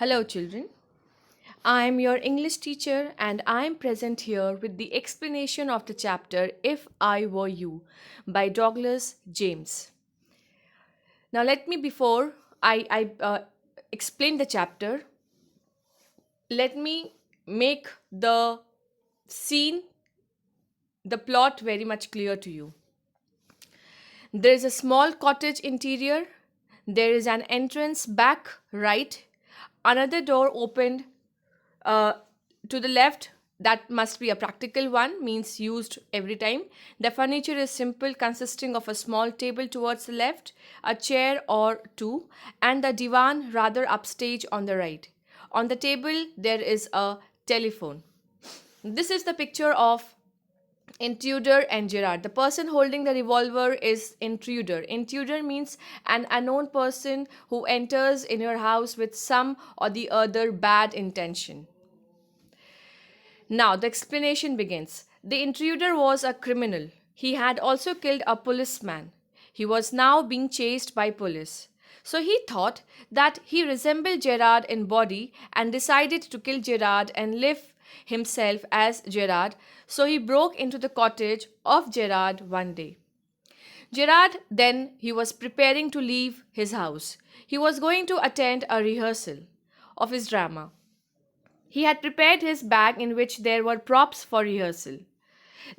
Hello, children. I am your English teacher and I am present here with the explanation of the chapter If I Were You by Douglas James. Now, before I explain the chapter, let me make the scene, the plot very much clear to you. There is a small cottage interior. There is an entrance back right. Another door opened uh, to the left. That must be a practical one, means used every time. The furniture is simple, consisting of a small table towards the left, a chair or two, and the divan rather upstage on the right. On the table, there is a telephone. This is the picture of Intruder and Gerard. The person holding the revolver is Intruder. Intruder means an unknown person who enters in your house with some or the other bad intention. Now, the explanation begins. The intruder was a criminal. He had also killed a policeman. He was now being chased by police. So he thought that he resembled Gerard in body and decided to kill Gerard and live himself as Gerard. So he broke into the cottage of Gerard one day. Gerard then he was preparing to leave his house. He was going to attend a rehearsal of his drama. He had prepared his bag in which there were props for rehearsal.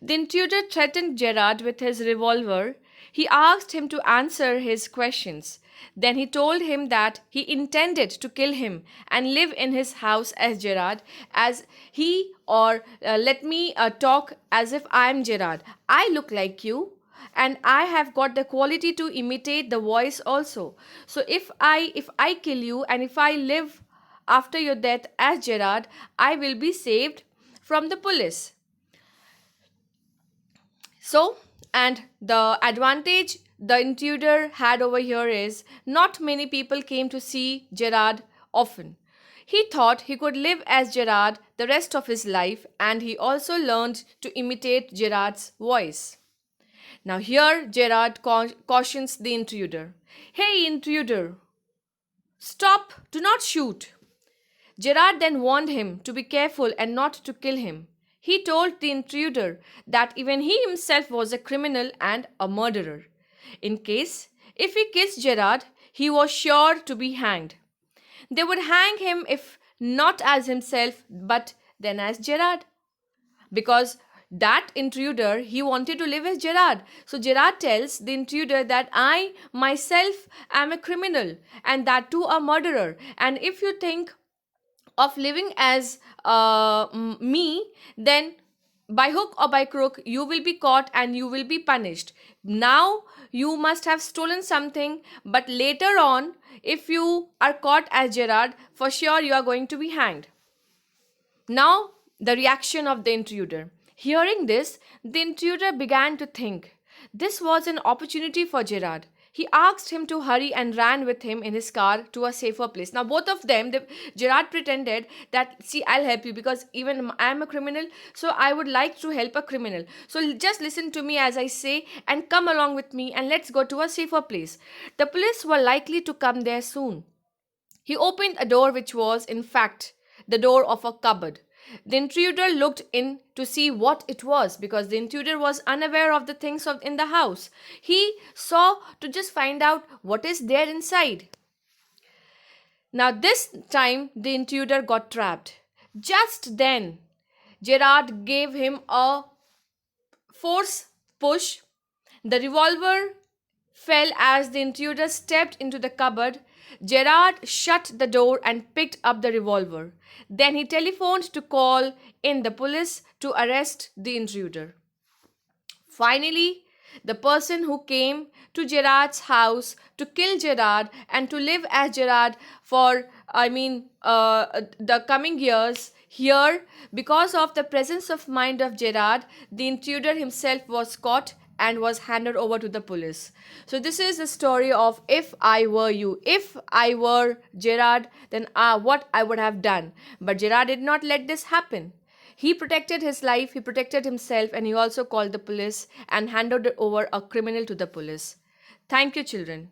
The intruder threatened Gerard with his revolver. He asked him to answer his questions. Then he told him that he intended to kill him and live in his house as Gerard, as he or let me talk as if I am Gerard. I look like you and I have got the quality to imitate the voice also. So if I kill you and if I live after your death as Gerard, I will be saved from the police. So, and the advantage the intruder had over here is not many people came to see Gerard often. He thought he could live as Gerard the rest of his life, and he also learned to imitate Gerard's voice. Now, here Gerard cautions the intruder. Hey, intruder, stop, do not shoot. Gerard then warned him to be careful and not to kill him. He told the intruder that even he himself was a criminal and a murderer. In case, if he kissed Gerard, he was sure to be hanged. They would hang him if not as himself, but then as Gerard. Because that intruder, he wanted to live as Gerard. So Gerard tells the intruder that I myself am a criminal and that too a murderer. And if you think of living as me, then by hook or by crook, you will be caught and you will be punished. Now, you must have stolen something, but later on, if you are caught as Gerard, for sure you are going to be hanged. Now, the reaction of the intruder. Hearing this, the intruder began to think. This was an opportunity for Gerard. He asked him to hurry and ran with him in his car to a safer place. Now, both of them, Gerard pretended that, see, I'll help you because even I am a criminal, so I would like to help a criminal. So just listen to me as I say and come along with me and let's go to a safer place. The police were likely to come there soon. He opened a door which was, in fact, the door of a cupboard. The intruder looked in to see what it was because the intruder was unaware of the things in the house. He saw to just find out what is there inside. Now, this time the intruder got trapped. Just then, Gerard gave him a force push. The revolver fell as the intruder stepped into the cupboard. Gerard shut the door and picked up the revolver. Then he telephoned to call in the police to arrest the intruder. Finally, the person who came to Gerard's house to kill Gerard and to live as Gerard for, the coming years, here, because of the presence of mind of Gerard, the intruder himself was caught and was handed over to the police. So this is the story of If I Were You. If I were Gerard, then what I would have done. But Gerard did not let this happen. He protected his life, he protected himself, and he also called the police and handed over a criminal to the police. Thank you, children.